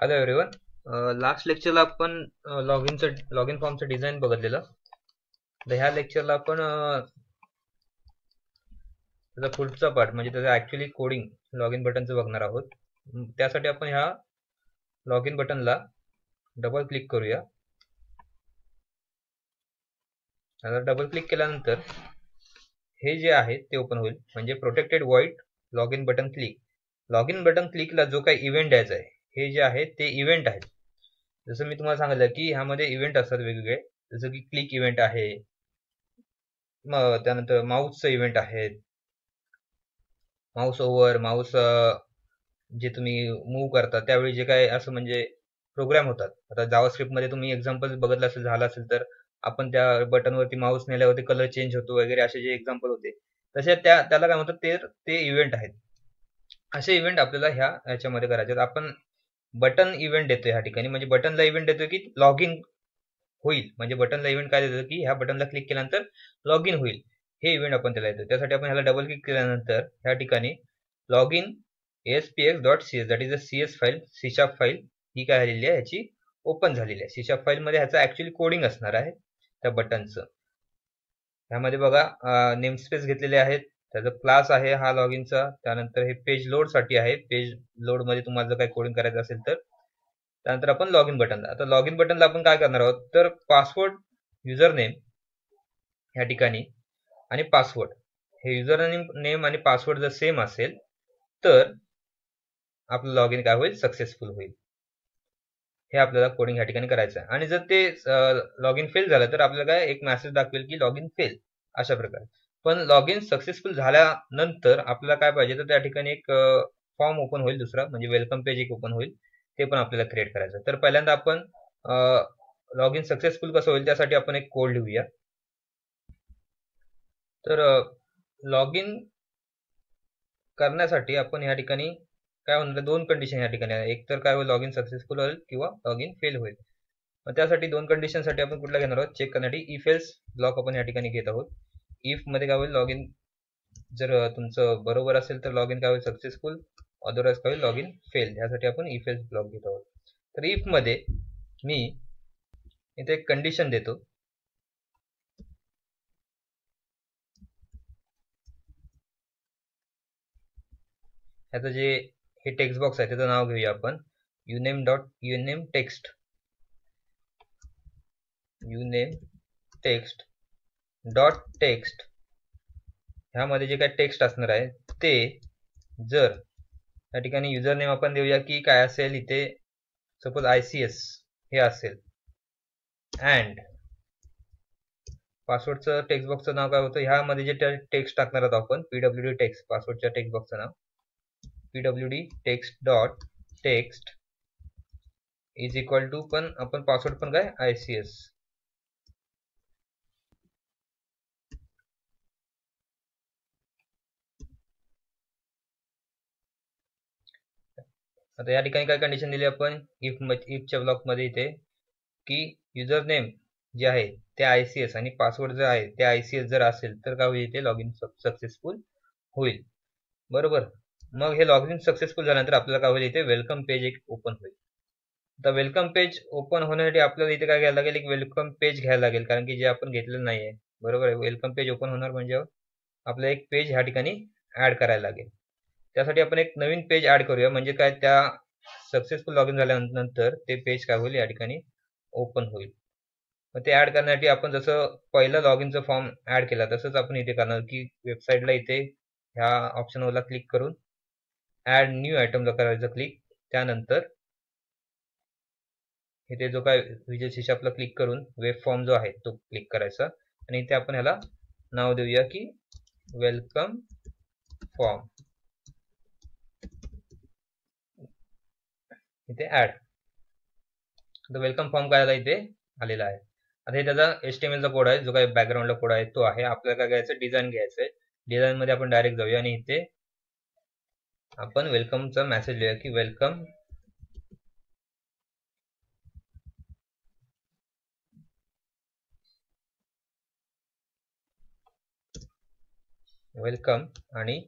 Hello everyone. Last लेक्चरला आपण login फॉर्मचं design बघितलेलं. तर ह्या लेक्चरला आपण त्याचा पुढचा पार्ट म्हणजे त्याचं ऍक्च्युअली कोडिंग लॉगिन बटनचं बघणार आहोत. त्यासाठी आपण ह्या लॉगिन बटनला डबल क्लिक करूया. आता डबल क्लिक केल्यानंतर हे जे आहे ते ओपन होईल, म्हणजे protected void login button click. Login button क्लिकला जो काही इव्हेंट द्यायचा आहे हे जे आहे ते इव्हेंट आहेत. जसं मी तुम्हाला सांगितलं की ह्यामध्ये इव्हेंट असतात वेगवेगळे, जसं की क्लिक इव्हेंट आहे, त्यानंतर माऊसचं इव्हेंट आहेत, माऊस ओव्हर, माऊस जे तुम्ही मूव्ह करता त्यावेळी जे काय असं म्हणजे प्रोग्राम होतात. आता जावास्क्रिप्ट मध्ये तुम्ही एक्झाम्पल बघितलं असेल, झालं असेल तर आपण त्या बटनवरती माऊस नेल्यावरती कलर चेंज होतो वगैरे, असे जे एक्झाम्पल होते तसे त्याला काय म्हणतात ते इव्हेंट आहेत. असे इव्हेंट आपल्याला ह्याच्यामध्ये करायचे आहेत. आपण बटन इव्हेंट देतोय ह्या ठिकाणी, म्हणजे बटनला इव्हेंट देतोय की लॉग इन होईल, म्हणजे बटनला इव्हेंट काय देतो की ह्या बटनला क्लिक केल्यानंतर लॉग इन होईल, हे इव्हेंट आपण त्याला देतो. त्यासाठी आपण ह्याला डबल क्लिक केल्यानंतर ह्या ठिकाणी log in ASPX.cs that is a CS file, C# file ही काय झालेली आहे, ह्याची ओपन झालेली आहे. C# फाईल मध्ये ह्याचं ऍक्च्युअली कोडिंग असणार आहे त्या बटनचं. ह्यामध्ये बघा नेमस्पेस घेतलेले आहेत, त्याचा क्लास आहे हा लॉगिनचा. त्यानंतर हे पेज लोड साठी आहे, पेज लोड मध्ये तुम्हाला जर काही कोडिंग करायचं असेल तर. त्यानंतर आपण लॉगिन बटनला, आता लॉगिन बटनला आपण काय करणार आहोत तर पासवर्ड, युजर नेम ह्या ठिकाणी आणि पासवर्ड, हे युजर नेम आणि पासवर्ड जर सेम असेल तर आपलं लॉगिन काय होईल, सक्सेसफुल होईल. हे आपल्याला कोडिंग ह्या ठिकाणी करायचं आहे. आणि जर ते लॉगिन फेल झालं तर आपल्याला काय एक मेसेज दाखवेल की लॉगिन फेल, अशा प्रकारे. पण लॉगिन सक्सेसफुल झाल्यानंतर आपल्याला काय पाहिजे तर त्या ठिकाणी एक फॉर्म ओपन होईल दुसरा, म्हणजे वेलकम पेज एक ओपन होईल, ते पण आपल्याला क्रिएट करायचं. तर पहिल्यांदा आपण लॉगिन सक्सेसफुल कसं होईल त्यासाठी आपण एक कोड लिहूया. तर लॉगिन करण्यासाठी आपण ह्या ठिकाणी काय होणार, दोन कंडिशन या ठिकाणी आहे. एक तर काय होईल, लॉगिन सक्सेसफुल होईल किंवा लॉगिन फेल होईल. मग त्यासाठी दोन कंडिशन साठी आपण कुठला घेणार आहोत चेक करण्यासाठी इफ एल्स ब्लॉक आपण या ठिकाणी घेत आहोत. इफ मध्ये काय होईल, लॉगिन जर तुमचं बरोबर असेल तर लॉगिन काय होईल, सक्सेसफुल, अदरवाइज काय होईल, लॉगिन फेल. यासाठी आपण इफ एल्स ब्लॉक घेत आहोत. तर इफ मध्ये मी इथे एक कंडिशन देतो. ह्याचं जे हे टेक्स्ट बॉक्स आहे त्याचं नाव घेऊया आपण uname text, uname text dot text. ह्यामध्ये जे काही टेक्स्ट असणार आहे ते जर या ठिकाणी युजर नेम आपण देऊया की काय असेल इथे, सपोज ICS हे असेल, अँड पासवर्डचं टेक्स्ट बॉक्सचं नाव काय होतं, ह्यामध्ये जे टेक्स्ट टाकणार आहोत आपण PWD टेक्स्ट, पासवर्डच्या टेक्स्ट बॉक्सचं नाव PWD text dot text is equal to, पण आपण पासवर्ड पण काय ICS. आता या ठिकाणी काय कंडिशन दिली आपण इफच्या ब्लॉक मध्ये इथे की युजर नेम जे आहे ते ICS आणि पासवर्ड जे आहे ते ICS जर असेल तर काय होईल, ते लॉगिन सक्सेसफुल होईल. बरोबर. मग हे लॉगिन सक्सेसफुल झाल्यानंतर आपल्याला काय होईल, इथे वेलकम पेज एक ओपन होईल. आता वेलकम पेज ओपन होण्यासाठी आपल्याला इथे काय घ्यायला लागेल, एक वेलकम पेज घ्यायला लागेल, कारण की जे आपण घेतलेलं नाहीये. बरोबर आहे. वेलकम पेज ओपन होणार म्हणजे आपल्याला एक पेज ह्या ठिकाणी ऍड करायला लागेल. त्यासाठी आपण एक नवीन पेज ऍड करूया, म्हणजे काय, त्या सक्सेसफुल लॉगिन झाल्यानंतर ते पेज काय होईल, या ठिकाणी ओपन होईल. मग ते ऍड करण्यासाठी आपण जसं पहिलं लॉगिनचं फॉर्म ऍड केला तसंच आपण इथे करणार की वेबसाईटला इथे ह्या ऑप्शनवरला क्लिक करून ऍड न्यू आयटमला करायचं क्लिक. त्यानंतर इथे जो काय विजय शिशापला क्लिक करून वेब फॉर्म जो आहे तो क्लिक करायचा आणि इथे आपण ह्याला नाव देऊया की वेलकम फॉर्म, इथे ऍड. तर वेलकम फॉर्म काय इथे आलेला आहे. आता हे त्याचा HTML चा कोड आहे, जो काही बॅकग्राऊंडला कोड आहे तो आहे. आपल्याला काय घ्यायचं, डिझाईन घ्यायचं आहे. डिझाईन मध्ये आपण डायरेक्ट जाऊया आणि इथे आपण वेलकमचा मेसेज लिहूया की वेलकम वेलकम आणि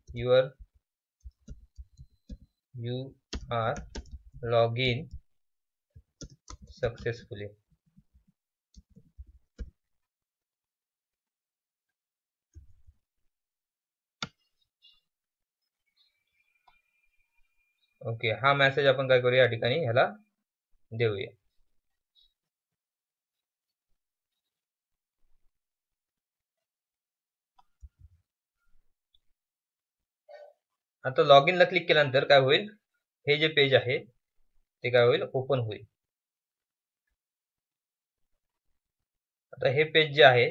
your are log in successfully. Okay, हा मेसेज आपण काय करूया या ठिकाणी ह्याला देऊया. आता लॉग इनला क्लिक केल्यानंतर काय होईल, हे जे पेज आहे ते काय होईल, ओपन होईल. आता हे पेज जे आहे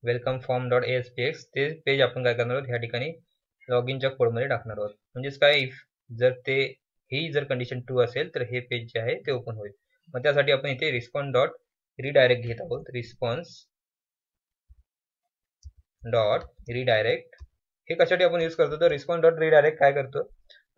वेलकम फॉर्म डॉट ASPX ते पेज आपण काय करणार आहोत ह्या ठिकाणी लॉग इनच्या कोडमध्ये टाकणार आहोत. म्हणजेच काय, इफ जर कंडिशन ट्रू असेल तर हे पेज जे आहे ते ओपन होईल. मग त्यासाठी आपण इथे रिस्पॉन्स डॉट रिडायरेक्ट घेत आहोत. रिस्पॉन्स डॉट रिडायरेक्ट हे कशासाठी आपण यूज करतो, तर रिस्पॉन्स डॉट रिडायरेक्ट काय करतो,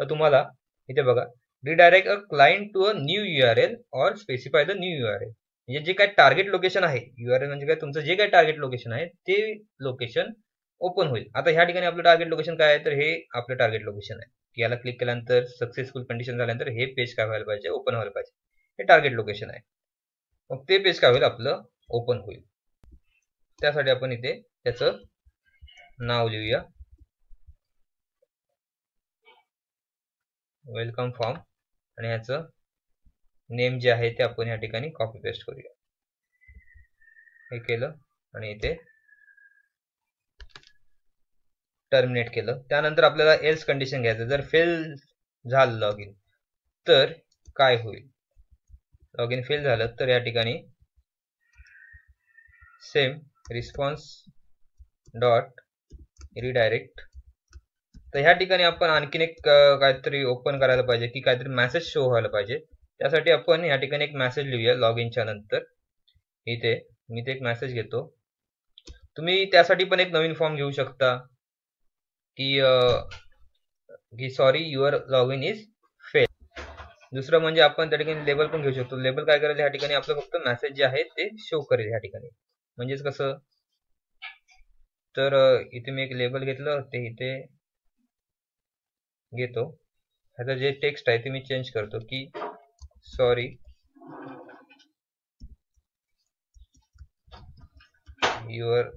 तर तुम्हाला इथे बघा, redirect a client to a new URL or specify the new URL. म्हणजे जे काय टार्गेट लोकेशन आहे, URL म्हणजे काय, तुमचं जे काय टार्गेट लोकेशन आहे ते लोकेशन ओपन होईल. आता ह्या ठिकाणी आपलं टार्गेट लोकेशन काय आहे, तर हे आपलं टार्गेट लोकेशन आहे. याला क्लिक केल्यानंतर सक्सेसफुल कंडिशन झाल्यानंतर हे पेज काय व्हायला पाहिजे, ओपन व्हायला पाहिजे. हे टार्गेट लोकेशन आहे. मग ते पेज काय होईल, आपलं ओपन होईल. त्यासाठी आपण इथे त्याचं नाव लिहूया, वेलकम फॉर्म, आणि ह्याचं नेम जे आहे ते आपण या ठिकाणी कॉपी पेस्ट करूया. हे केलं आणि इथे टर्मिनेट केलं. त्यानंतर आपल्याला एल्स कंडिशन घ्यायचं, जर फेल झालं लॉग इन तर काय होईल. लॉग इन फेल झालं तर या ठिकाणी सेम रिस्पॉन्स डॉट रिडायरेक्ट. तर ह्या ठिकाणी आपण आणखीन एक काहीतरी ओपन करायला पाहिजे, की काहीतरी मेसेज शो व्हायला पाहिजे. त्यासाठी आपण या ठिकाणी एक मेसेज लिहूया लॉग इनच्या नंतर. इथे मी ते एक मेसेज घेतो. तुम्ही त्यासाठी पण एक नवीन फॉर्म घेऊ शकता, की sorry your log in is fail. दुसरं म्हणजे आपण त्या ठिकाणी लेबल पण घेऊ शकतो. लेबल काय करेल, ह्या ठिकाणी आपलं फक्त मेसेज जे आहे ते शो करेल ह्या ठिकाणी. म्हणजेच कसं, तर इथे मी एक लेबल घेतलं, ते इथे घेतो. ह्याचं जे टेक्स्ट आहे ते मी चेंज करतो, की sorry your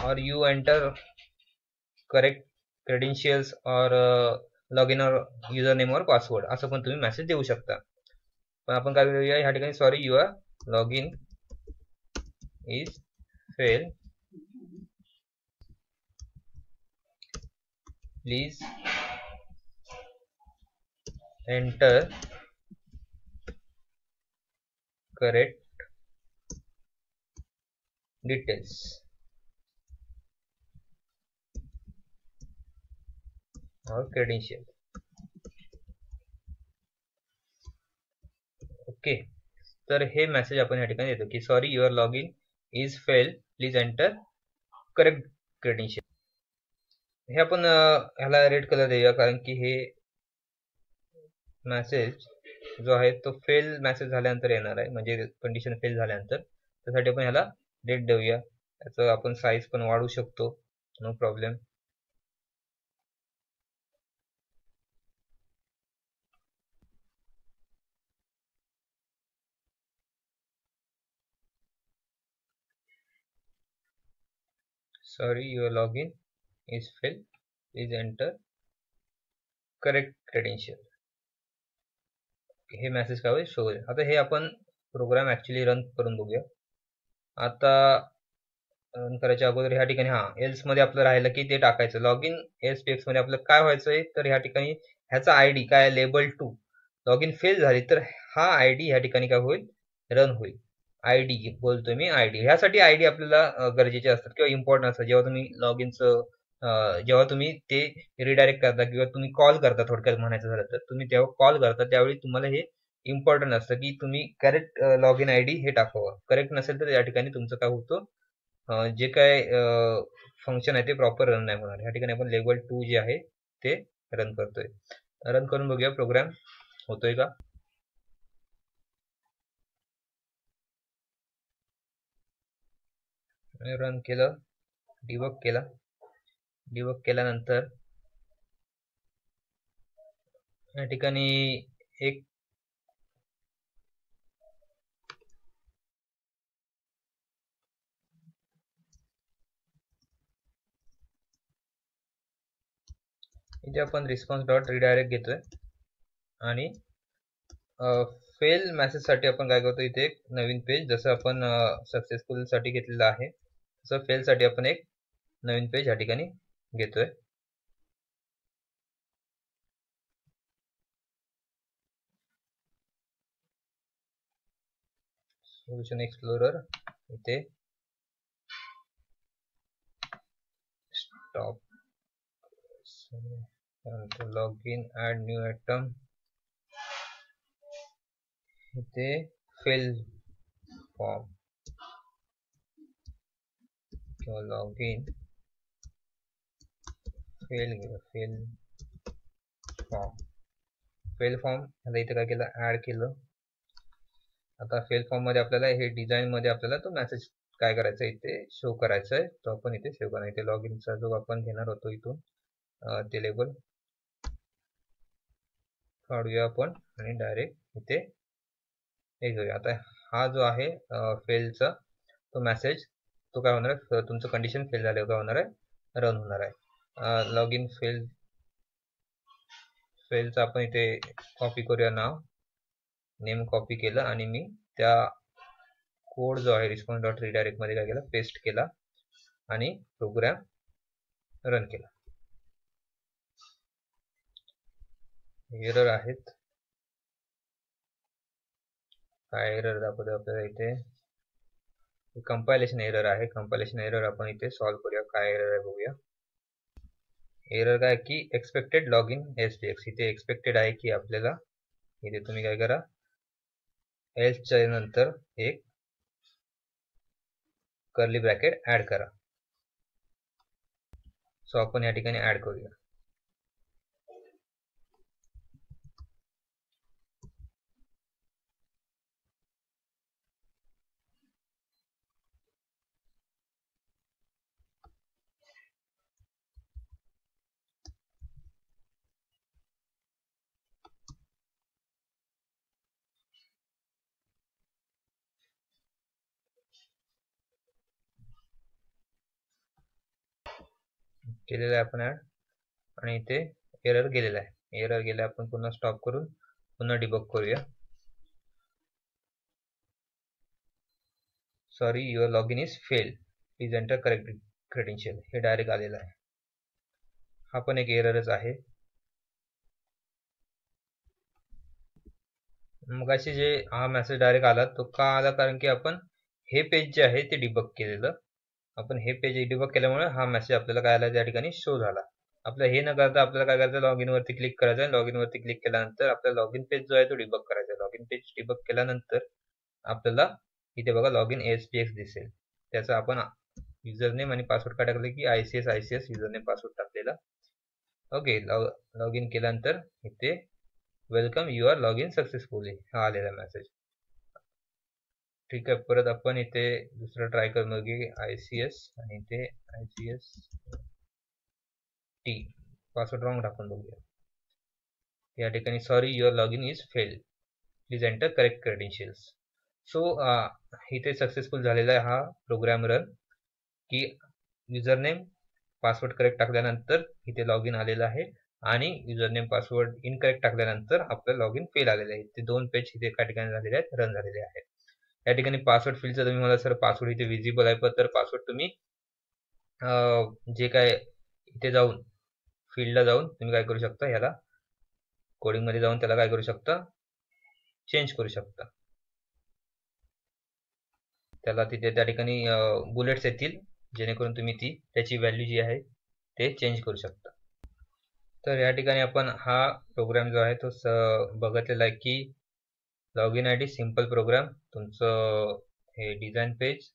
or you enter correct credentials or login or username or password असं पण तुम्ही मेसेज देऊ शकता. पण आपण काय करूया ह्या ठिकाणी, sorry your login is fail, please enter correct details. और क्रेडेंशियल. ओके, तर हे मेसेज आपण या ठिकाणी देतो, की sorry your log in is fail, please enter correct credential. हे आपण ह्याला रेड कलर देऊया, कारण की हे मेसेज जो आहे तो फेल मेसेज झाल्यानंतर येणार आहे, म्हणजे कंडिशन फेल झाल्यानंतर. त्यासाठी आपण ह्याला रेड देऊया. याचं आपण साईज पण वाढवू शकतो, no problem. Sorry your log in is fail, please enter correct credential. हे मेसेज काय होईल, शो होईल. आता हे आपण प्रोग्राम ऍक्च्युली रन करून बघूया. आता रन करायच्या अगोदर ह्या ठिकाणी एल्स मध्ये आपलं राहिलं की ते टाकायचं. लॉग इन ASPX मध्ये आपलं काय व्हायचंय, तर ह्या ठिकाणी ह्याचा ID काय, लेबल 2. लॉग इन फेल झाली तर हा ID ह्या ठिकाणी काय होईल, रन होईल. ID बोलतोय मी, ID. ह्यासाठी ID आपल्याला गरजेचे असतात किंवा इम्पॉर्टंट असतात. जेव्हा तुम्ही लॉग इनचं जेव्हा तुम्ही ते रिडायरेक्ट करता किंवा तुम्ही कॉल करता, थोडक्यात म्हणायचं झालं तर तुम्ही जेव्हा कॉल करता त्यावेळी तुम्हाला हे इम्पॉर्टंट असतं, की तुम्ही करेक्ट लॉग इन ID हे टाकावं. करेक्ट नसेल तर या ठिकाणी तुमचं काय होतं, जे काय फंक्शन आहे ते प्रॉपर रन नाही होणार. ह्या ठिकाणी आपण लेवल 2 जे आहे ते रन करतोय. रन करून बघूया प्रोग्राम होतोय का. रन केलं, डिबग केला. डिबग केल्यानंतर या ठिकाणी एक इथे आपण रिस्पॉन्स डॉट रिडायरेक्ट घेतोय आणि फेल मेसेज साठी आपण काय करतो, इथे एक नवीन पेज, जसं आपण सक्सेसफुल साठी घेतलेलं आहे तसं फेल साठी आपण एक नवीन पेज या ठिकाणी घेतोय. सोल्युशन एक्सप्लोरर इथे stop, log in, add new item, इथे फेल फॉर्म किंवा लॉग इन फेल फॉर्म आता इथे काय केलं, ऍड केलं. आता फेल फॉर्म मध्ये आपल्याला हे डिझाईन मध्ये आपल्याला तो मेसेज काय करायचा इथे शो करायचा आहे, तो आपण इथे सेव्ह करा. इथे लॉग इनचा जो आपण घेणार होतो इथून ते लेबल काढूया आपण आणि डायरेक्ट इथे हे घेऊया. आता हा जो आहे फेलचा तो मेसेज तो काय होणार आहे, तुमचं कंडिशन फेल झाल्यावर काय होणार आहे, रन होणार आहे. लॉग इन फेलचा आपण इथे कॉपी करूया, नाव नेम कॉपी केलं आणि मी त्या कोड जो आहे रिस्पॉन्स डॉट रिडायरेक्ट मध्ये काय केला, पेस्ट केला आणि प्रोग्राम रन केला. एरर आहेत, काय एरर दाखवतो आपल्याला इथे, कंपायलेशन एरर आहे. कंपायलेशन एरर आपण इथे सॉल्व्ह करूया, काय एरर आहे बघूया. एरर काय की एक्सपेक्टेड लॉग इन SPX, इथे एक्सपेक्टेड आहे की आपल्याला, इथे तुम्ही काय करा, एल्सच्या नंतर एक कर्ली ब्रॅकेट ऍड करा. सो आपण या ठिकाणी ऍड करूया. केलेलं आहे आपण ऍड आणि इथे एरर गेलेला आहे. एरर गेला, आपण पुन्हा स्टॉप करून पुन्हा डिबग करूया. Sorry your log in is fail, please enter correct credential, हे डायरेक्ट आलेलं आहे. हा पण एक एररच आहे. मगाशी जे हा मेसेज डायरेक्ट आला तो का आला, कारण की आपण हे पेज जे आहे ते डिबग केलेलं, आपण हे पेज डिबग केल्यामुळे हा मेसेज आपल्याला काय आला त्या ठिकाणी शो झाला. आपलं हे न करता आपल्याला काय करायचं, लॉग इन वरती क्लिक करायचं. लॉग इन वरती क्लिक केल्यानंतर आपल्याला लॉग इन पेज जो आहे तो डिबग करायचा. लॉग इन पेज डिबग केल्यानंतर आपल्याला इथे बघा लॉग इन ASPX दिसेल. त्याचा आपण युजरनेम आणि पासवर्ड काय टाकले की ICS युजरनेम पासवर्ड टाकलेला. ओके, लॉग इन केल्यानंतर इथे welcome you are log in successfully हा आलेला मेसेज. ठीक आहे, परत आपण इथे दुसरं ट्राय करून बघूया, ICS आणि इथे ICS T पासवर्ड रॉंग टाकून बघूया. या ठिकाणी sorry your log in is fail, please enter correct credentials. So इथे सक्सेसफुल झालेला आहे हा प्रोग्राम रन, की युजरनेम पासवर्ड करेक्ट टाकल्यानंतर इथे लॉग इन आलेला आहे आणि युजरनेम पासवर्ड इनकरेक्ट टाकल्यानंतर आपलं लॉग इन फेल आलेलं आहे. ते दोन पेज इथे एका ठिकाणी झालेले आहेत, रन झालेले आहेत. या ठिकाणी पासवर्ड फील्डचा तुम्ही मला सर पासवर्ड इथे विजिबल आहे, तर पासवर्ड तुम्ही जे काय इथे जाऊन फील्डला जाऊन तुम्ही काय करू शकता, ह्याला कोडिंग मध्ये जाऊन त्याला काय करू शकता, चेंज करू शकता. त्याला तिथे त्या ठिकाणी बुलेट्स येतील जेणेकरून तुम्ही त्याची व्हॅल्यू जी आहे ते चेंज करू शकता. तर या ठिकाणी आपण हा प्रोग्राम जो आहे तो बघितलेला आहे की log in ID simple program, तुमचं हे डिझाईन पेज.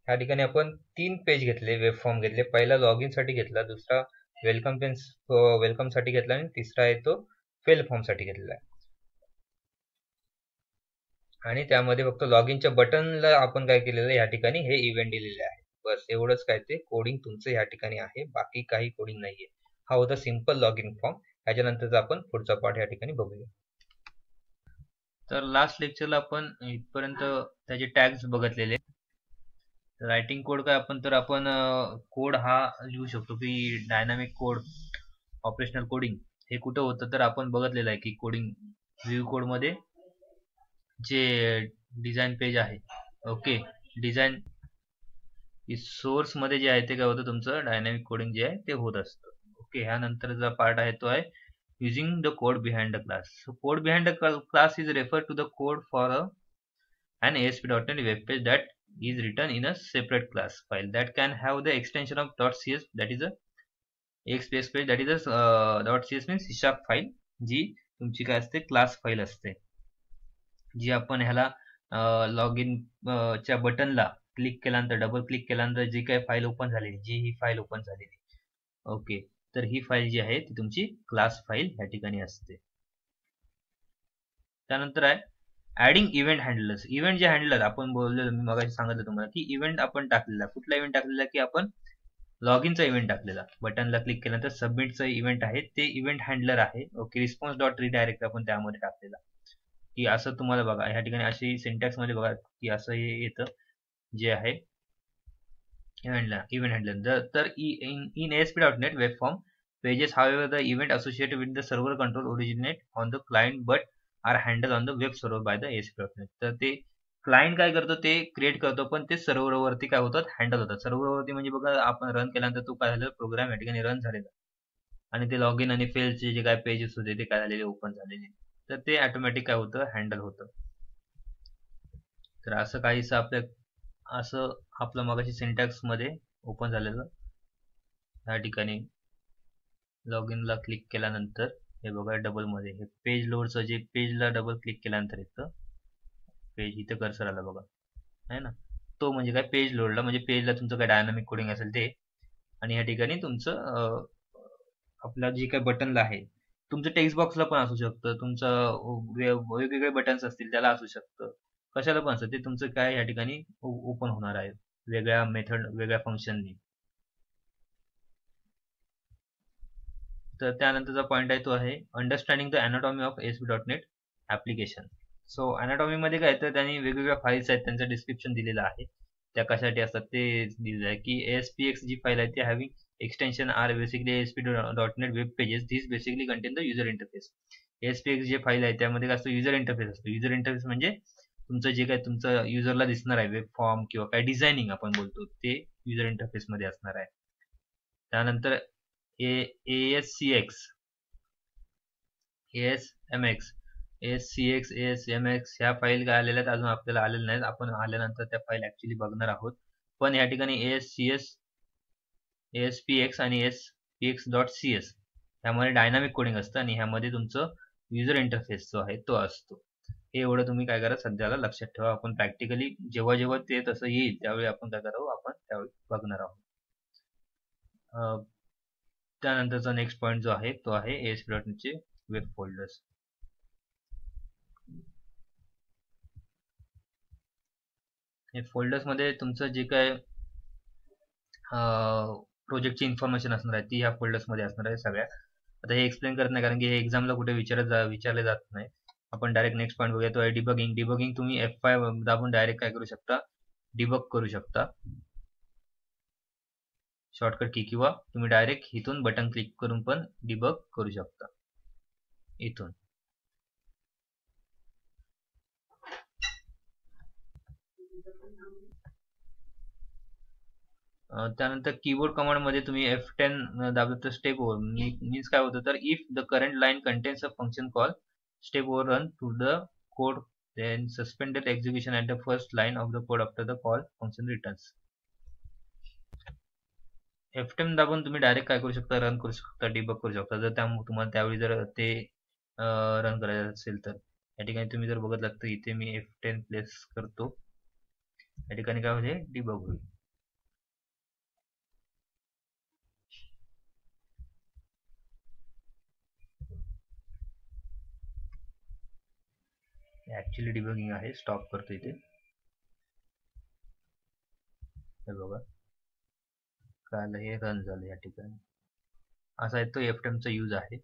या ठिकाणी आपण 3 पेज घेतले, वेब फॉर्म घेतले. पहिला लॉग इन साठी घेतला, दुसरा वेलकम साठी घेतला आणि तिसरा आहे तो फेल फॉर्म साठी घेतलेला आहे. आणि त्यामध्ये फक्त लॉग इनच्या बटनला आपण काय केलेलं या ठिकाणी हे इव्हेंट दिलेले आहे. बस एवढंच काय ते कोडिंग तुमचं या ठिकाणी आहे, बाकी काही कोडिंग नाहीये. हा होता सिंपल लॉग इन फॉर्म. ह्याच्यानंतरचा आपण पुढचा पार्ट या ठिकाणी बघूया. तर लास्ट लेक्चरला आपण इथपर्यंत त्याचे टॅग्स बघितलेले. रायटिंग कोड काय आपण कोड हा लिहू शकतो की डायनामिक कोड, ऑपरेशनल कोडिंग हे कुठं होतं तर आपण बघितलेलं आहे की कोडिंग व्ह्यू कोड मध्ये जे डिझाईन पेज आहे, ओके, डिझाईन सोर्स मध्ये जे आहे ते काय होतं तुमचं डायनामिक कोडिंग जे आहे ते होत असतं. ओके, ह्यानंतरचा पार्ट आहे तो आहे using the code behind the class. So code behind the class is refer to the code for an ASP.NET web page that is written in a separate class file that can have the extension of .cs, that is a ASP page, that is a .cs means C# file, जी तुमची काय असते class file असते, जी आपण ह्याला log in च्या बटनला click केल्यानंतर, double click केल्यानंतर जी काही फाईल ओपन झालेली, जी ही फाईल ओपन झालेली, ओके, तर ही फाईल जी आहे ती तुमची क्लास फाईल या ठिकाणी असते. त्यानंतर आहे ऍडिंग इव्हेंट हँडलर्स. इव्हेंट जे हँडलर आपण बोललेलो, मी मगाशी सांगितलं तुम्हाला की इव्हेंट आपण टाकलेला, कुठला इव्हेंट टाकलेला की आपण लॉग इनचा इव्हेंट टाकलेला, बटनला क्लिक केल्यानंतर सबमिटचा इव्हेंट आहे ते इव्हेंट हँडलर आहे. ओके, रिस्पॉन्स डॉट रिडायरेक्ट आपण त्यामध्ये टाकलेला, की असं तुम्हाला बघा ह्या ठिकाणी अशी सिंटॅक्स मध्ये बघा की असं हे येतं जे आहे इव्हेंट हँडलर. तर in ASP.NET web form pages, however the event associated with the server control originate on the client but are handled on the web server by the ASP.NET. तर ते क्लायंट काय करतो ते क्रिएट करतो, पण ते सर्व्हरवरती काय होतात हँडल होतात. सर्व्हरवरती म्हणजे बघा आपण रन केल्यानंतर तो काय झालं प्रोग्राम या ठिकाणी रन झालेला आणि ते लॉग इन आणि फेलचे जे काय पेजेस होते ते काय झालेले ओपन झालेले, तर ते ऑटोमॅटिक काय होतं हँडल होतं. तर असं काहीसं असं आपलं मगाशी सिंटॅक्स मध्ये ओपन झालेलं या ठिकाणी लॉग इनला क्लिक केल्यानंतर हे बघा डबल मध्ये हे पेज लोडचं जे पेजला डबल क्लिक केल्यानंतर येतं पेज, इथं कर्सर आला बघा आहे ना, तो म्हणजे काय पेज लोडला, म्हणजे पेजला तुमचं काय डायनामिक कोडिंग असेल ते, आणि या ठिकाणी तुमचं आपला जे काय बटनला आहे, तुमचं टेक्स्ट बॉक्सला पण असू शकतं, तुमचं वेगवेगळे बटन्स असतील त्याला असू शकतं, कशाला पण असतं ते तुमचं काय या ठिकाणी ओपन होणार आहे वेगळ्या मेथड वेगळ्या फंक्शननी. तर त्यानंतरचा पॉईंट आहे तो आहे understanding the anatomy of ASP.NET application. So anatomy मध्ये काय तर त्यांनी वेगवेगळ्या फाईल्स आहेत त्यांचं डिस्क्रिप्शन दिलेलं आहे, त्या कशासाठी असतात ते दिलेलं आहे की ASPX जी फाईल आहे ती having extension are basically ASP.NET web pages, this basically contain the user interface. ASPX जे फाईल आहे त्यामध्ये काय असतं युजर इंटरफेस असतो. युजर इंटरफेस म्हणजे तुमचं जे काय तुमचं युजरला दिसणार आहे वेब फॉर्म किंवा काय डिझायनिंग आपण बोलतो ते युजर इंटरफेस मध्ये असणार आहे. त्यानंतर ASCX, ASMX, ASCX, ASMX ह्या फाईल काय आलेल्या आहेत अजून आपल्याला आलेल्या नाहीत, आपण आल्यानंतर त्या फाईल ऍक्च्युली बघणार आहोत. पण या ठिकाणी ASCS, ASPX आणि ASPX.CS ह्यामध्ये डायनामिक कोडिंग असतं आणि ह्यामध्ये तुमचं युजर इंटरफेस जो आहे तो असतो. हे एवढं तुम्ही काय करा सध्याला लक्षात ठेवा, आपण प्रॅक्टिकली जेव्हा जेव्हा ते तसं येईल त्यावेळी आपण काय करावं आपण त्यावेळी बघणार आहोत. त्यानंतरचा नेक्स्ट पॉईंट जो आहे तो आहे ASP.NET चे वेब फोल्डर्स. हे फोल्डर्स मध्ये तुमचं जे काय प्रोजेक्टची इन्फॉर्मेशन असणार आहे ती ह्या फोल्डर्स मध्ये असणार आहे सगळ्या. आता हे एक्सप्लेन करत नाही कारण की हे एक्झामला कुठे विचारले जात नाही. आपण डायरेक्ट नेक्स्ट पॉईंट बघूया तो आहे डिबगिंग. डिबगिंग तुम्ही F5 दाबून डायरेक्ट काय करू शकता डिबग करू शकता शॉर्टकट की, किंवा तुम्ही डायरेक्ट इथून बटन क्लिक करून पण डिबग करू शकता इथून. त्यानंतर कीबोर्ड कमांड मध्ये तुम्ही F10 दाबलं तर स्टेप ओव्हर मीन्स काय होतं तर if the current line contains a function call step over run to the code then suspended execution at the first line of the code after the call function returns. F10 दाबून तुम्ही direct काय करू शकता run करू शकता debug करू शकता जर तुम्हाला त्यावेळी जर ते रन करायचं असेल तर. या ठिकाणी तुम्ही जर बघत तर इथे मी F10 प्लेस करतो, या ठिकाणी काय होईल डिबग होईल. ऍक्च्युली डिबगिंग आहे, स्टॉप करतो इथे. हे बघा काय हे रन झालं या ठिकाणी. असा आहे तो F10 चा यूज आहे.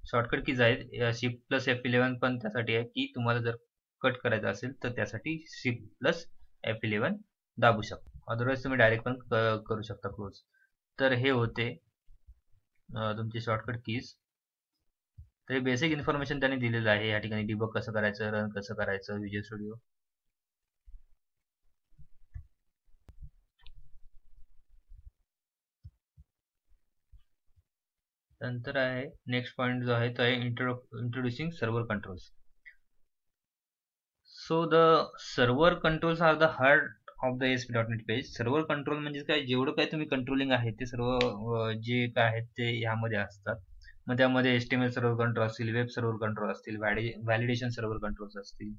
शॉर्टकट कीज आहेत. शिफ्ट प्लस F11 पण त्यासाठी आहे की तुम्हाला जर कट करायचं असेल तर त्यासाठी शिफ्ट प्लस F11 दाबू शकता. अदरवाईज तुम्ही डायरेक्ट पण करू शकता क्लोज. तर हे होते तुमचे शॉर्टकट कीज. तर बेसिक इन्फॉर्मेशन त्यांनी दिलेलं आहे या ठिकाणी. डिबग कसं करायचं, रन कसं करायचं विजुअल स्टुडिओ. नंतर आहे नेक्स्ट पॉइंट जो आहे तो आहे introducing server controls. So the server controls are the heart of the ASP.NET page. Server control म्हणजे काय, जेवढं काय तुम्ही कंट्रोलिंग आहे ते सर्व जे काय आहेत ते यामध्ये असतात. मग त्यामध्ये HTML सर्व्हर कंट्रोल असतील, वेब सर्व्हर कंट्रोल असतील, व्हॅलिडेशन सर्व्हर कंट्रोल्स असतील.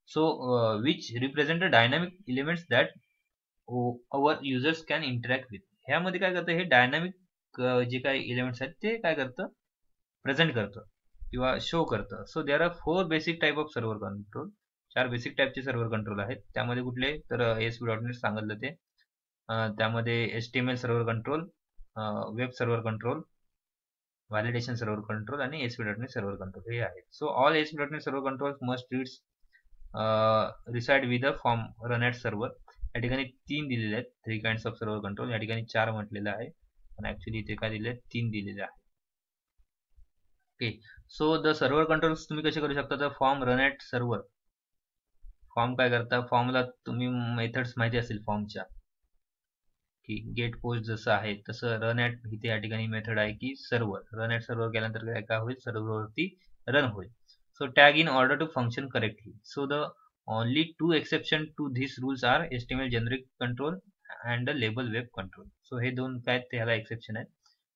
So which represent the dynamic elements that our users can interact with. ह्यामध्ये काय करतं, हे डायनामिक जे काही एलिमेंट्स आहेत ते काय करतं, प्रेझेंट करतं किंवा शो करतं. So there are 4 basic type of server control. 4 basic टाईपचे सर्व्हर कंट्रोल आहेत. त्यामध्ये कुठले तर ASP.NET सांगितलं ते. त्यामध्ये HTML server control, web server control, validation server control आणि ASP.NET सर्व्हर कंट्रोल हे आहेत. So all ASP.NET server control must reside with the form run at server. या ठिकाणी 3 दिलेले आहेत, 3 काइंड्स ऑफ सर्व्हर कंट्रोल. या ठिकाणी 4 म्हटलेलं आहे पण ऍक्च्युली इथे काय दिले, 3 दिलेले आहे. Okay, so the server controls तुम्ही कसे करू शकता, तर form run at server. Form काय करता, फॉर्मला तुम्ही मेथड्स माहिती असेल फॉर्मच्या, की गेट पोस्ट जसं आहे तसं रन ॲट इथे या ठिकाणी मेथड आहे की सर्व्हर. रन ॲट सर्व्हर केल्यानंतर काय होईल, सर्व्हरवरती रन होईल. So tag in order to function correctly. So the only 2 exception to this rules are HTML generic control and the label web control. So हे दोन काय ते ह्याला एक्सेप्शन आहेत,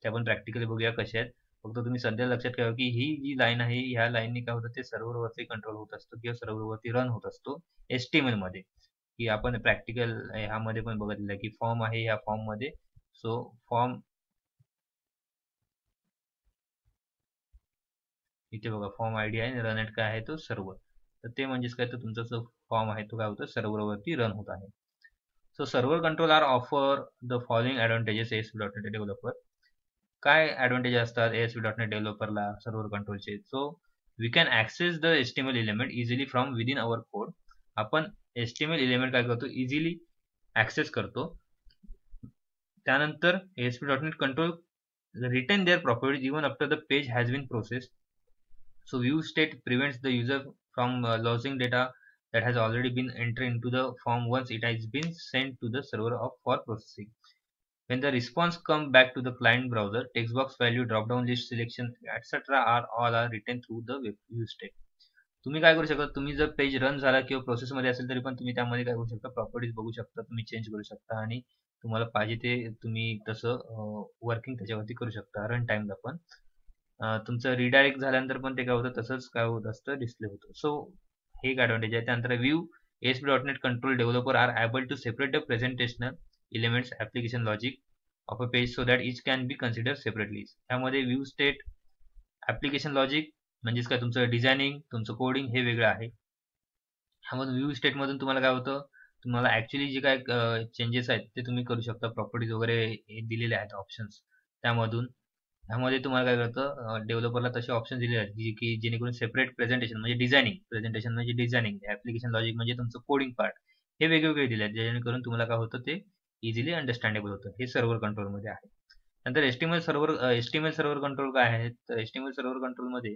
ते आपण प्रॅक्टिकली बघूया कसे आहेत. फक्त तुम्ही सध्या लक्षात ठेवा की ही जी लाईन आहे ह्या लाईनने काय होतं, ते सर्व्हरवरती कंट्रोल होत असतं किंवा सर्व्हरवरती रन होत असतो HTML मध्ये. की आपण प्रॅक्टिकल ह्यामध्ये पण बघितलेलं आहे की फॉर्म आहे ह्या फॉर्म मध्ये. सो फॉर्म इथे बघा, फॉर्म आयडी आहे आणि रन ॲट काय आहे तो सर्व्हर. तर ते म्हणजेच काय, तर तुमचा जो फॉर्म आहे तो काय होतं, सर्व्हरवरती रन होत आहे. So server control are offer the following advantages ASP.NET developer. काय ॲडव्हान्टेज असतात ASP.NET डेव्हलपरला सर्व्हर कंट्रोलचे. So we can access the HTML element easily from within our code. आपण HTML एलिमेंट काय करतो, इझिली ॲक्सेस करतो. त्यानंतर ASP.NET control retain their properties even after the page has been processed. So view state prevents the user from losing data that has already been entered into the form once it has been sent to the server for processing. When the response comes back to the client browser, text box value, drop down list selection, etc. all are written through the view state. तुम्ही काय करू शकता, तुम्ही जर page run झाला किंवा प्रोसेसमध्ये असेल तरी पण तुम्ही त्यामध्ये काय करू शकता, प्रॉपर्टीज बघू शकता, तुम्ही चेंज करू शकता आणि तुम्हाला पाहिजे ते तुम्ही तसं वर्किंग त्याच्यावरती करू शकता. रन टाइमला पण तुमचं रिडायरेक्ट झाल्यानंतर पण ते काय होतं, तसंच काय होत असतं, डिस्प्ले होतं. सो हे एक ॲडव्हान्टेज आहे. त्यानंतर view ASP.NET control developer are able to separate the presentational elements application logic of a page so that each can be consider separately. त्यामध्ये व्ह्यू स्टेट, ॲप्लिकेशन लॉजिक म्हणजेच काय, तुमचं डिझायनिंग, तुमचं कोडिंग हे वेगळं आहे. ह्यामधून व्ह्यू स्टेटमधून तुम्हाला काय होतं, तुम्हाला ॲक्च्युली जे काय चेंजेस आहेत ते तुम्ही करू शकता. प्रॉपर्टीज वगैरे दिलेले आहेत ऑप्शन्स त्यामधून. ह्यामध्ये तुम्हाला काय करतं, डेव्हलपरला तसे ऑप्शन दिलेले आहेत की जेणेकरून सेपरेट प्रेझेंटेशन म्हणजे डिझायनिंग, प्रेझेंटेशन म्हणजे डिझायनिंग, ॲप्लिकेशन लॉजिक म्हणजे तुमचं कोडिंग पार्ट, हे वेगवेगळे दिले आहेत जेणेकरून तुम्हाला काय होतं, ते इझिली अंडरस्टँडेबल होतं. हे सर्व्हर कंट्रोलमध्ये आहे. नंतर HTML सर्व्हर कंट्रोल काय आहे, तर HTML सर्व्हर कंट्रोलमध्ये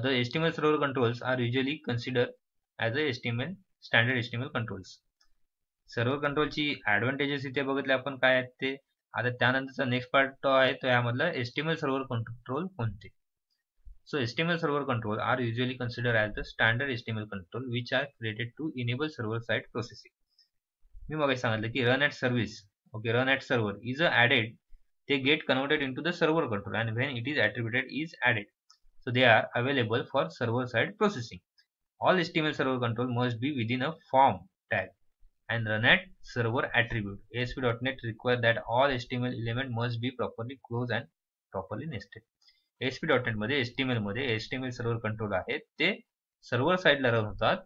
the HTML server controls are usually considered as a standard HTML controls. Server कंट्रोलची ॲडव्हान्टेजेस इथे बघितले आपण काय आहेत ते. आता त्यानंतरचा नेक्स्ट पार्ट आहे तो यामधला HTML सर्व्हर कंट्रोल कोणते. So HTML server control are usually consider as the standard HTML control which are created to enable server side processing. मी मग सांगितलं की run at service, okay, run at server is added, they get converted into the server control and when it is attributed is added. So they are available for server side processing. All HTML server control must be within a form tag and run at server attribute. ASP.NET requires that all HTML element must be properly closed and properly nested. ASP.NET मध्ये HTML server control आहेत ते server साइडला run होतात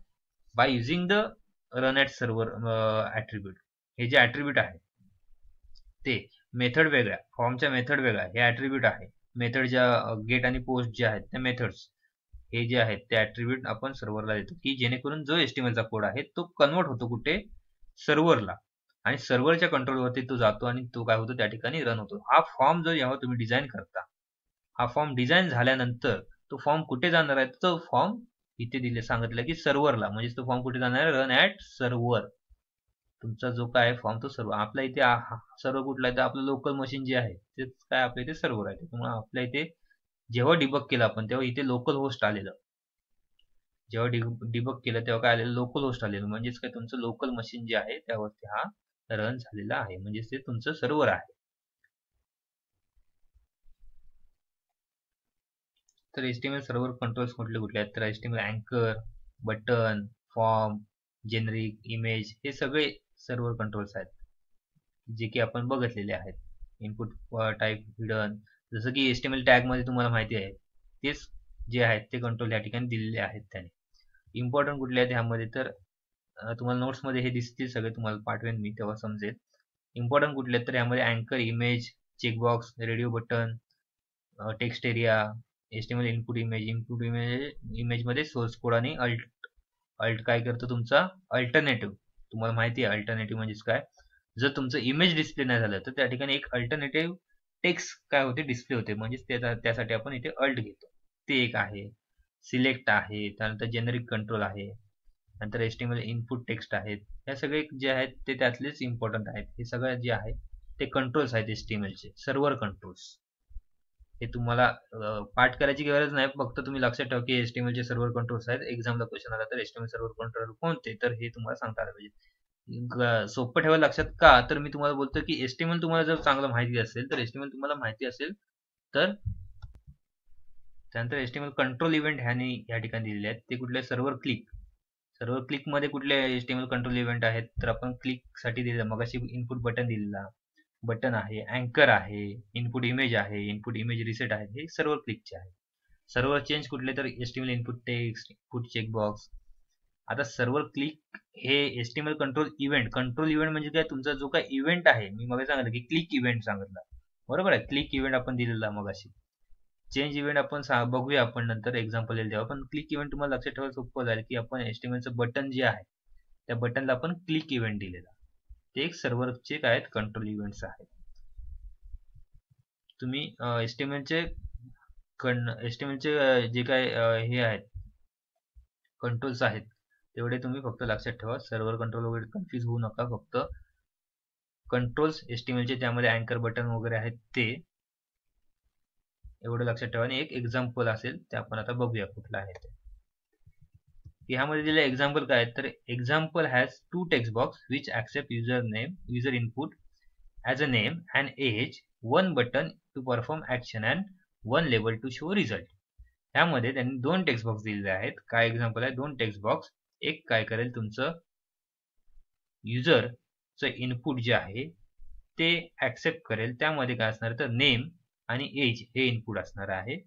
by using the run at server attribute. हे जे attribute आहे ते method वेगळ्या, फॉर्मच्या मेथड वेगळ्या, हे ॲट्रिब्यूट आहे. मेथड ज्या गेट आणि पोस्ट ज्या आहेत त्या मेथड्स हे जे आहेत ते ऍट्रिब्यूट आपण सर्व्हरला देतो, की जेणेकरून जो HTML चा कोड आहे तो कन्वर्ट होतो कुठे, सर्व्हरला, आणि सर्व्हरच्या कंट्रोलवरती तो जातो आणि तो काय होतो त्या ठिकाणी रन होतो. हा फॉर्म जो जेव्हा तुम्ही डिझाईन करता, हा फॉर्म डिझाईन झाल्यानंतर तो फॉर्म कुठे जाणार आहे, तो फॉर्म इथे दिले सांगितलं की सर्व्हरला, म्हणजे तो फॉर्म कुठे जाणार आहे, रन ऍट सर्व्हर. तुमचा जो काय फॉर्म तो सर्व्हर आपला इथे सर्व्हर कुठला आहे तर आपलं लोकल मशीन जे आहे तेच काय आपल्या इथे सर्व्हर आहे. त्यामुळे आपल्या इथे जेव्हा डिबग केलं आपण तेव्हा इथे लोकल होस्ट आलेलं, जेव्हा डिबग केलं तेव्हा काय आलेलं, लोकल होस्ट आलेलं, म्हणजेच काय तुमचं लोकल मशीन जे आहे त्यावरती हा रन झालेला आहे, म्हणजेच ते तुमचं सर्व्हर आहे. तर HTML सर्व्हर कंट्रोल्स कुठले कुठले आहेत, तर HTML अँकर, बटन, फॉर्म, जेनरिक, इमेज हे सगळे सर्व्हर कंट्रोल्स आहेत, जे की आपण बघितलेले आहेत. इनपुट टाईप हिडन, जसं की HTML टॅग मध्ये तुम्हाला माहिती आहे तेच जे आहेत ते कंट्रोल या ठिकाणी दिलेले आहेत त्याने. इम्पॉर्टंट कुठले आहेत ह्यामध्ये, तर तुम्हाला नोट्स मध्ये हे दिसतील सगळे, तुम्हाला पाठवेन मी तेव्हा समजेल. इम्पॉर्टंट कुठले आहेत तर यामध्ये अँकर, image, checkbox, radio button, text area, HTML input image मध्ये सोर्स कोड आणि अल्ट काय करतो तुमचा अल्टरनेटिव्ह. तुम्हाला माहिती आहे अल्टरनेटिव्ह म्हणजेच काय, जर तुमचं इमेज डिस्प्ले नाही झालं तर त्या ठिकाणी एक अल्टरनेटिव्ह टेक्स्ट काय होते डिस्प्ले होते, म्हणजेच त्यासाठी आपण इथे अल्ट घेतो, ते एक आहे. सिलेक्ट आहे, त्यानंतर जेनरिक कंट्रोल आहे, नंतर HTML इनपुट टेक्स्ट आहेत. हे सगळे जे आहेत ते त्यातलेच इम्पॉर्टंट आहेत. हे सगळे जे आहेत ते कंट्रोल्स आहेत HTML चे सर्व्हर कंट्रोल्स. हे तुम्हाला पाठ करायची गरज नाही, फक्त तुम्ही लक्षात ठेवा की HTML चे सर्व्हर कंट्रोल्स आहेत. एक्झामला क्वेश्चन आला तर HTML सर्व्हर कंट्रोल कोणते, तर हे तुम्हाला सांगता आलं पाहिजे. सोपं ठेवा लक्षात, का तर मी तुम्हाला बोलतो की HTML तुम्हाला जर चांगलं माहिती असेल तर HTML तुम्हाला माहिती असेल तर त्यानंतर HTML कंट्रोल इव्हेंट ह्याने या ठिकाणी दिलेले आहेत. ते कुठले, सर्व्हर क्लिक मध्ये कुठले HTML कंट्रोल इव्हेंट आहेत, तर आपण क्लिक साठी दिलेला मगाशी इनपुट बटन दिलेला, बटन आहे, अँकर आहे, इनपुट इमेज आहे, इनपुट इमेज रिसेट आहे, हे सर्व्हर क्लिकचे आहे. सर्व्हर चेंज कुठले, तर HTML input text, input checkbox. आता सर्व्हर क्लिक हे HTML कंट्रोल इव्हेंट म्हणजे काय, तुमचा जो काय इव्हेंट आहे, मी मग सांगितलं की क्लिक इव्हेंट सांगितलं, बरोबर आहे, क्लिक इव्हेंट आपण दिलेला मगाशी. चेंज इव्हेंट आपण बघूया आपण नंतर एक्झाम्पल येईल तेव्हा, पण क्लिक इव्हेंट तुम्हाला लक्षात ठेवायला सोपं जाईल की आपण HTMLचं बटन जे आहे त्या बटनला आपण क्लिक इव्हेंट दिलेला, ते एक सर्व्हरचे काय आहेत कंट्रोल इव्हेंट्स आहेत. तुम्ही HTMLचे जे काय हे आहेत कंट्रोल्स आहेत तेवढे तुम्ही फक्त लक्षात ठेवा. सर्व्हर कंट्रोल वगैरे कन्फ्युज होऊ नका, फक्त कंट्रोल्स HTMLचे त्यामध्ये अँकर बटन वगैरे आहेत ते एवढं लक्षात ठेवा. आणि एक एक्झाम्पल असेल ते आपण आता बघूया कुठला आहे ते. ह्यामध्ये दिलेलं एक्झाम्पल काय, तर example has 2 text box which accept user input as a name and age, 1 button to perform action and 1 label to show result. ह्यामध्ये त्यांनी 2 टेक्स्ट बॉक्स दिलेले आहेत. काय एक्झाम्पल आहे, 2 टेक्स्ट बॉक्स. एक काय करेल, तुमचं युजरचं इनपुट जे आहे ते ऍक्सेप्ट करेल, त्यामध्ये काय असणार तर नेम आणि एज हे इनपुट असणार आहे,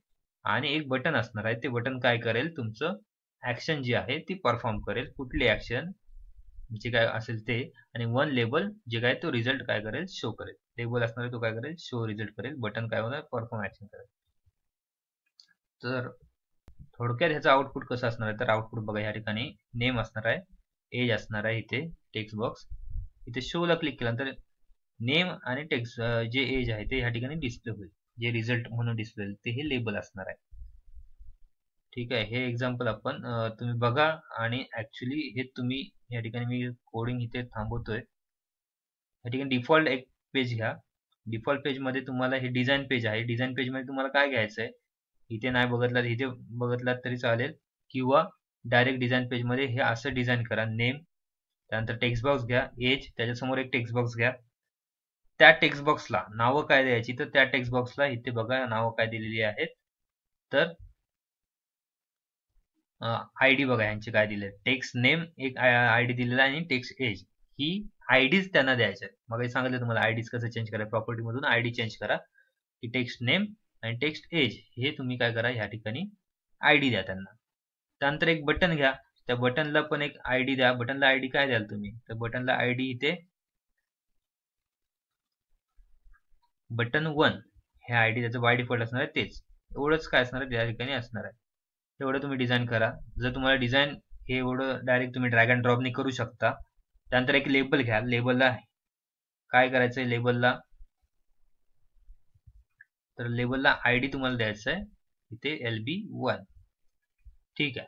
आणि एक बटन असणार आहे, ते बटन काय करेल, तुमचं ऍक्शन जी आहे ती परफॉर्म करेल, कुठली ऍक्शन जे काय असेल ते, आणि 1 लेबल जे काय तो रिझल्ट काय करेल, शो करेल. लेबल असणार आहे तो काय करेल, शो रिझल्ट करेल, बटन काय होणार, परफॉर्म ऍक्शन करेल. तर थोडक्यात ह्याचं आउटपुट कसं असणार आहे, तर आउटपुट बघा, या ठिकाणी नेम असणार आहे, एज असणार आहे, इथे टेक्स्ट बॉक्स, इथे शोला क्लिक केल्यानंतर नेम आणि टेक्स्ट जे एज आहे ते या ठिकाणी डिस्प्ले होईल, जे रिझल्ट म्हणून डिस्प्ले होईल ते हे लेबल असणार आहे. ठीक आहे, हे एक्झाम्पल आपण तुम्ही बघा, आणि ऍक्च्युली हे तुम्ही या ठिकाणी मी कोडिंग इथे थांबवतोय. या ठिकाणी डिफॉल्ट एक पेज घ्या. डिफॉल्ट पेज मध्ये तुम्हाला हे डिझाईन पेज आहे, डिझाईन पेज मध्ये तुम्हाला काय घ्यायचं आहे, इथे नाही बघितलं इथे बघितलात तरी चालेल, किंवा डायरेक्ट डिझाईन पेज मध्ये हे असं डिझाईन करा, नेम, त्यानंतर टेक्स्ट बॉक्स घ्या, एज, त्याच्यासमोर एक टेक्स्ट बॉक्स घ्या, त्या टेक्स्ट बॉक्सला नावं काय द्यायची, तर त्या टेक्स्ट बॉक्सला इथे बघा नावं काय दिलेली आहेत, तर आयडी बघा यांचे काय दिले, टेक्स्ट नेम एक आयडी दिलेला आहे, आणि टेक्स्ट एज ही आयडीज त्यांना द्यायच्या. मग सांगितलं तुम्हाला आयडीज कसं चेंज करा, प्रॉपर्टी मधून आयडी चेंज करा, की टेक्स्ट नेम आणि टेक्स्ट एज हे तुम्ही काय करा, ह्या ठिकाणी आयडी द्या त्यांना. त्यानंतर एक बटन घ्या, त्या बटनला पण एक आयडी द्या. बटनला आयडी काय द्याल तुम्ही, तर बटनला आयडी इथे बटन 1 हे आयडी त्याचं बाय डिफॉल्ट असणार आहे तेच, एवढंच काय असणार आहे त्या ठिकाणी असणार आहे. एवढं तुम्ही डिझाईन करा. जर तुम्हाला डिझाईन हे एवढं डायरेक्ट तुम्ही ड्रॅग अँड ड्रॉपने करू शकता. त्यानंतर एक लेबल घ्या. लेबलला काय करायचं आहे, लेबलला तर लेबलला आयडी तुम्हाला द्यायचं आहे इथे LB1. ठीक आहे.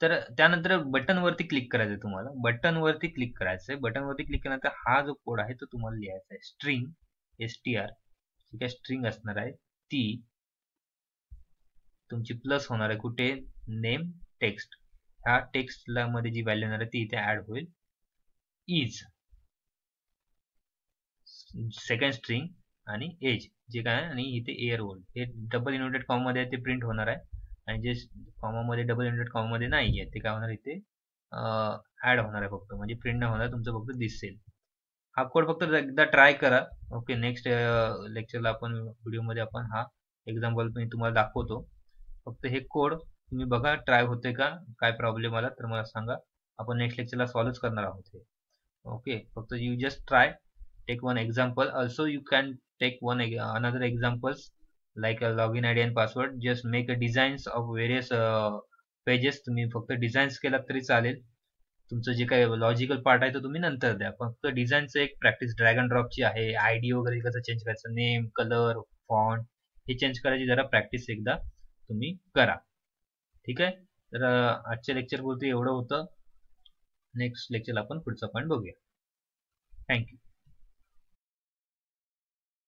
तर त्यानंतर बटन वरती क्लिक करायचं आहे तुम्हाला. बटन वरती क्लिक करायचं आहे. बटन वरती क्लिक केल्यानंतर हा जो कोड आहे तो तुम्हाला लिहायचा आहे. स्ट्रिंग STR, ठीक आहे, स्ट्रिंग असणार आहे ती तुमची प्लस होणार आहे कुठे, नेम टेक्स्ट. ह्या टेक्स्टला मध्ये जी व्हॅल्यू येणार आहे ती इथे ऍड होईल. इज सेकंड स्ट्रिंग आणि एज जे काय आहे, आणि इथे एअर होईल. हे डबल इन्व्हर्टेड कॉमा मध्ये ते प्रिंट होणार आहे, आणि जे कॉमा मध्ये डबल इन्व्हर्टेड कॉमा मध्ये नाही आहे ते काय होणार इथे ऍड होणार आहे फक्त, म्हणजे प्रिंट नाही होणार, तुमचं फक्त दिसेल. हा कोड फक्त एकदा ट्राय करा. ओके, नेक्स्ट लेक्चरला आपण व्हिडिओमध्ये आपण हा एक्झाम्पल मी तुम्हाला दाखवतो. फक्त हे कोड तुम्ही बघा, ट्राय होते का, काय प्रॉब्लेम आला तर मला सांगा. आपण नेक्स्ट लेक्चरला सॉल्व्ह करणार आहोत हे. ओके, फक्त you just try, take one example. Also you can take another examples like a login ID and password. Just make a designs of various pages. तुम्ही फक्त डिझाईन्स केला तरी चालेल. तुमचं जे काही लॉजिकल पार्ट आहे तो तुम्ही नंतर द्या. फक्त डिझाईनचं एक प्रॅक्टिस ड्रॅग अँड ड्रॉपची आहे. आयडी वगैरे कसं चेंज करायचं, नेम, कलर, फॉन्ट हे चेंज करायची जरा प्रॅक्टिस एकदा तुम्ही करा. ठीक आहे. तर आजच्या लेक्चर पुरते एवढं होतं. नेक्स्ट लेक्चरला आपण पुढचा पॉईंट बघूया. थँक्यू.